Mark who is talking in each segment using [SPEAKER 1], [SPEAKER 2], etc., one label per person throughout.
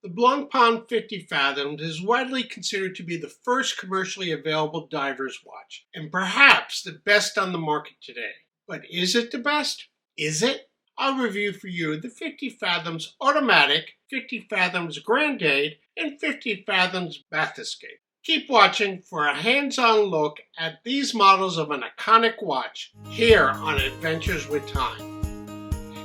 [SPEAKER 1] The Blancpain 50 Fathoms is widely considered to be the first commercially available diver's watch, and perhaps the best on the market today. But is it the best? Is it? I'll review for you the 50 Fathoms Automatique, 50 Fathoms Grande Date, and 50 Fathoms Bathyscaphe. Keep watching for a hands-on look at these models of an iconic watch here on Adventures with Time.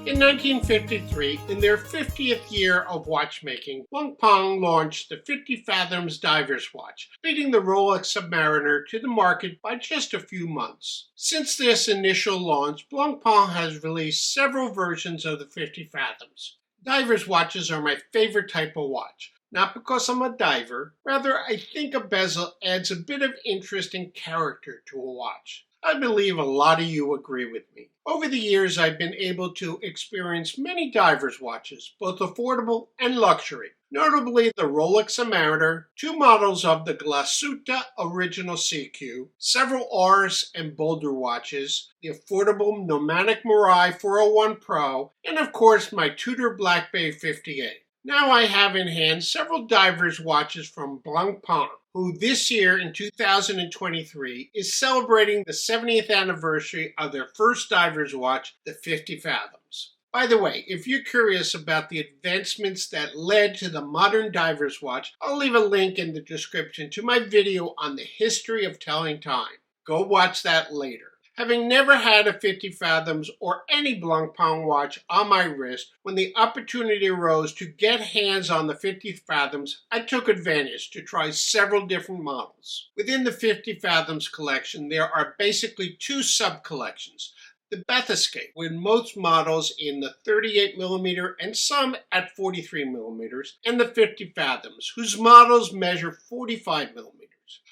[SPEAKER 1] In 1953, in their 50th year of watchmaking, Blancpain launched the 50 Fathoms Diver's Watch, beating the Rolex Submariner to the market by just a few months. Since this initial launch, Blancpain has released several versions of the 50 Fathoms. Diver's watches are my favorite type of watch. Not because I'm a diver, rather I think a bezel adds a bit of interest and character to a watch. I believe a lot of you agree with me. Over the years, I've been able to experience many divers' watches, both affordable and luxury. Notably the Rolex Submariner, 2 models of the Glasuta Original CQ, several Ars and Boulder watches, the affordable Nomadic Mirai 401 Pro, and of course my Tudor Blancpain 58. Now I have in hand several divers' watches from Blancpain, who this year in 2023 is celebrating the 70th anniversary of their first divers' watch, the 50 Fathoms. By the way, if you're curious about the advancements that led to the modern divers' watch, I'll leave a link in the description to my video on the history of telling time. Go watch that later. Having never had a 50 Fathoms or any Blancpain watch on my wrist, when the opportunity arose to get hands on the 50 Fathoms, I took advantage to try several different models. Within the 50 Fathoms collection, there are basically 2 sub-collections. The Bathyscaphe, with most models in the 38mm and some at 43mm, and the 50 Fathoms, whose models measure 45mm.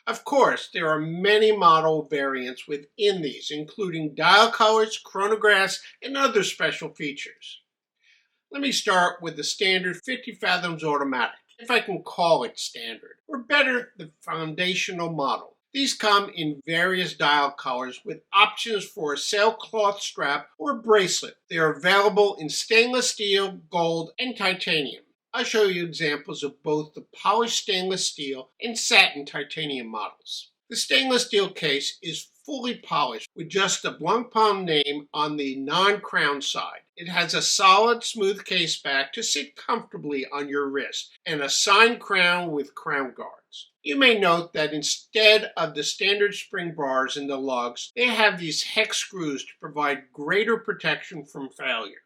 [SPEAKER 1] Of course, there are many model variants within these, including dial colors, chronographs, and other special features. Let me start with the standard 50 Fathoms Automatique, if I can call it standard, or better, the foundational model. These come in various dial colors with options for a sailcloth strap or bracelet. They are available in stainless steel, gold, and titanium. I'll show you examples of both the polished stainless steel and satin titanium models. The stainless steel case is fully polished with just the Blancpain name on the non-crown side. It has a solid, smooth case back to sit comfortably on your wrist and a signed crown with crown guards. You may note that instead of the standard spring bars in the lugs, they have these hex screws to provide greater protection from failure.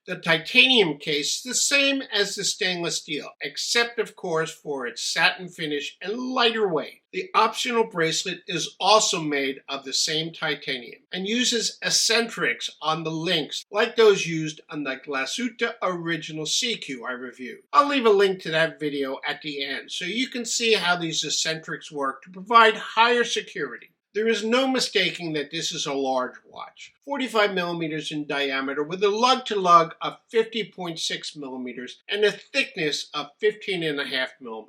[SPEAKER 1] The titanium case is the same as the stainless steel, except of course for its satin finish and lighter weight. The optional bracelet is also made of the same titanium and uses eccentrics on the links like those used on the Glasuta Original CQ I reviewed. I'll leave a link to that video at the end so you can see how these eccentrics work to provide higher security. There is no mistaking that this is a large watch, 45mm in diameter with a lug-to-lug of 50.6mm and a thickness of 15.5mm.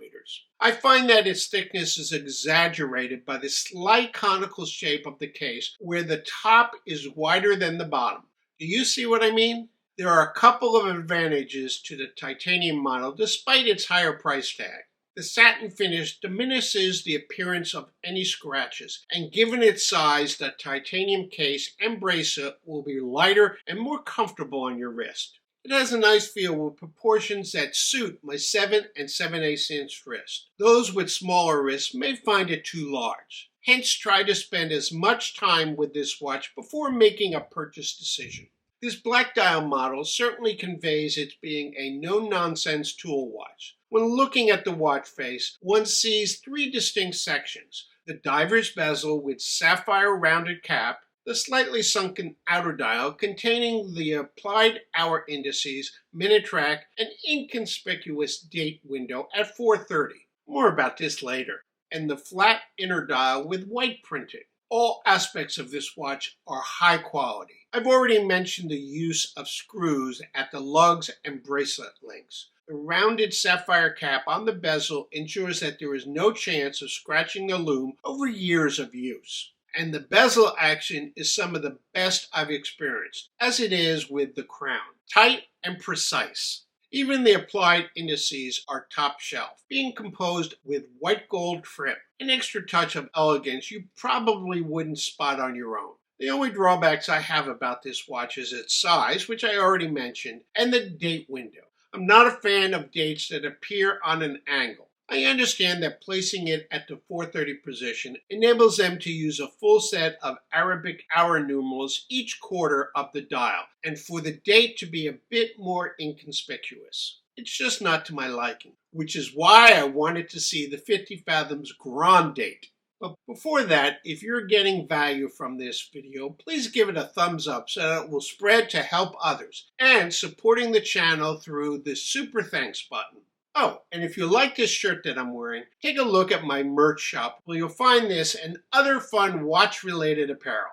[SPEAKER 1] I find that its thickness is exaggerated by the slight conical shape of the case, where the top is wider than the bottom. Do you see what I mean? There are a couple of advantages to the titanium model despite its higher price tag. The satin finish diminishes the appearance of any scratches, and given its size, the titanium case and bracelet will be lighter and more comfortable on your wrist. It has a nice feel with proportions that suit my 7 and 7/8 inch wrist. Those with smaller wrists may find it too large. Hence, try to spend as much time with this watch before making a purchase decision. This black dial model certainly conveys its being a no-nonsense tool watch. When looking at the watch face, one sees 3 distinct sections: the diver's bezel with sapphire rounded cap, the slightly sunken outer dial containing the applied hour indices, minute track, and inconspicuous date window at 4:30. More about this later. And the flat inner dial with white printing. All aspects of this watch are high quality. I've already mentioned the use of screws at the lugs and bracelet links. The rounded sapphire cap on the bezel ensures that there is no chance of scratching the lume over years of use. And the bezel action is some of the best I've experienced, as it is with the crown. Tight and precise. Even the applied indices are top shelf, being composed with white gold trim, an extra touch of elegance you probably wouldn't spot on your own. The only drawbacks I have about this watch is its size, which I already mentioned, and the date window. I'm not a fan of dates that appear on an angle. I understand that placing it at the 4:30 position enables them to use a full set of Arabic hour numerals each quarter of the dial, and for the date to be a bit more inconspicuous. It's just not to my liking, which is why I wanted to see the 50 Fathoms Grande Date. But before that, if you're getting value from this video, please give it a thumbs up so that it will spread to help others, and supporting the channel through the super thanks button. Oh, and if you like this shirt that I'm wearing, take a look at my merch shop where you'll find this and other fun watch-related apparel.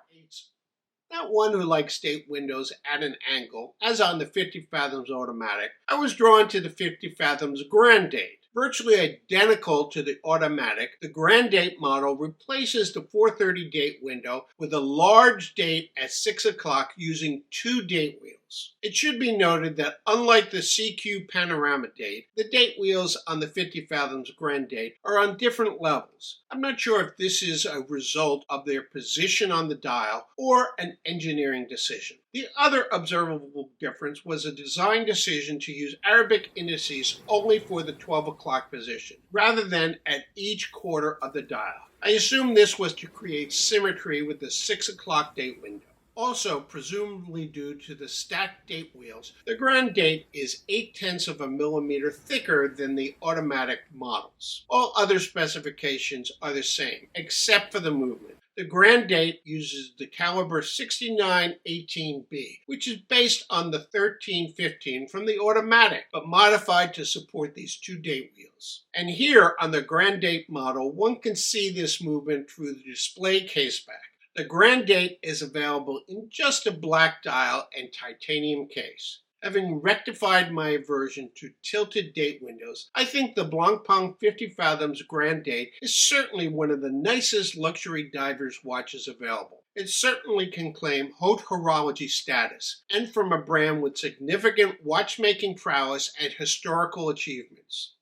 [SPEAKER 1] Not one who likes date windows at an angle, as on the 50 Fathoms Automatic, I was drawn to the 50 Fathoms Grande Date. Virtually identical to the Automatic, the Grande Date model replaces the 4:30 date window with a large date at 6 o'clock using 2 date wheels. It should be noted that unlike the CQ Panorama Date, the date wheels on the 50 Fathoms Grande Date are on different levels. I'm not sure if this is a result of their position on the dial or an engineering decision. The other observable difference was a design decision to use Arabic indices only for the 12 o'clock position, rather than at each quarter of the dial. I assume this was to create symmetry with the 6 o'clock date window. Also, presumably due to the stacked date wheels, the Grande Date is 0.8 of a millimeter thicker than the Automatic models. All other specifications are the same, except for the movement. The Grande Date uses the caliber 6918B, which is based on the 1315 from the Automatic, but modified to support these 2 date wheels. And here on the Grande Date model, one can see this movement through the display caseback. The Grande Date is available in just a black dial and titanium case. Having rectified my aversion to tilted date windows, I think the Blancpain 50 Fathoms Grande Date is certainly one of the nicest luxury divers watches available. It certainly can claim haute horology status, and from a brand with significant watchmaking prowess and historical achievements.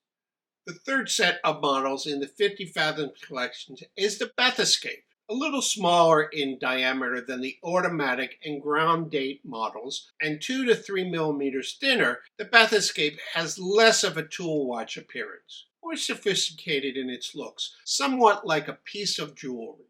[SPEAKER 1] The third set of models in the 50 Fathoms collection is the Bathyscaphe. A little smaller in diameter than the Automatic and Grande Date models, and 2 to 3 millimeters thinner, the Bathyscaphe has less of a tool watch appearance, more sophisticated in its looks, somewhat like a piece of jewelry.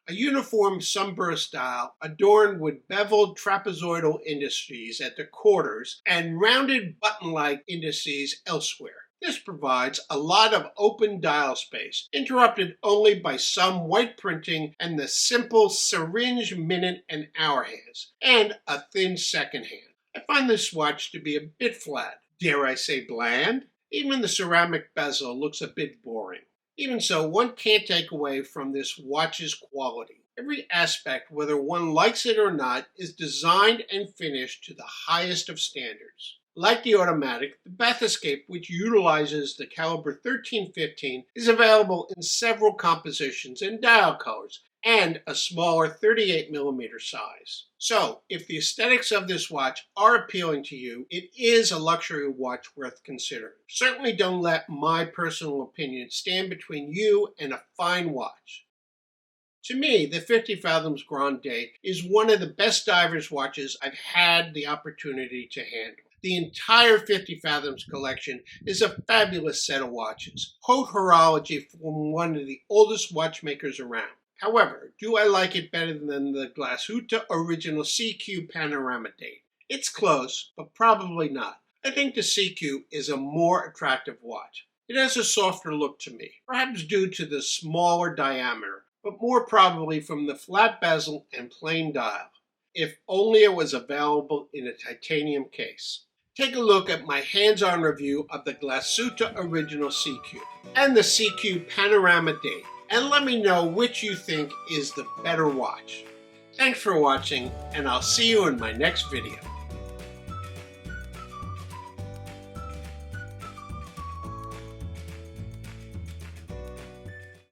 [SPEAKER 1] A uniform sunburst dial adorned with beveled trapezoidal indices at the quarters and rounded button-like indices elsewhere. This provides a lot of open dial space, interrupted only by some white printing and the simple syringe minute and hour hands, and a thin second hand. I find this watch to be a bit flat, dare I say bland? Even the ceramic bezel looks a bit boring. Even so, one can't take away from this watch's quality. Every aspect, whether one likes it or not, is designed and finished to the highest of standards. Like the Automatic, the Bathyscaphe, which utilizes the caliber 1315, is available in several compositions and dial colors, and a smaller 38mm size. So, if the aesthetics of this watch are appealing to you, it is a luxury watch worth considering. Certainly don't let my personal opinion stand between you and a fine watch. To me, the 50 Fathoms Grande Date is one of the best divers watches I've had the opportunity to handle. The entire 50 Fathoms collection is a fabulous set of watches, haute horology from one of the oldest watchmakers around. However, do I like it better than the Glashütte original CQ Panorama Date? It's close, but probably not. I think the CQ is a more attractive watch. It has a softer look to me, perhaps due to the smaller diameter, but more probably from the flat bezel and plain dial. If only it was available in a titanium case. Take a look at my hands-on review of the Glashütte original CQ and the CQ Panorama Date, and let me know which you think is the better watch. Thanks for watching, and I'll see you in my next video.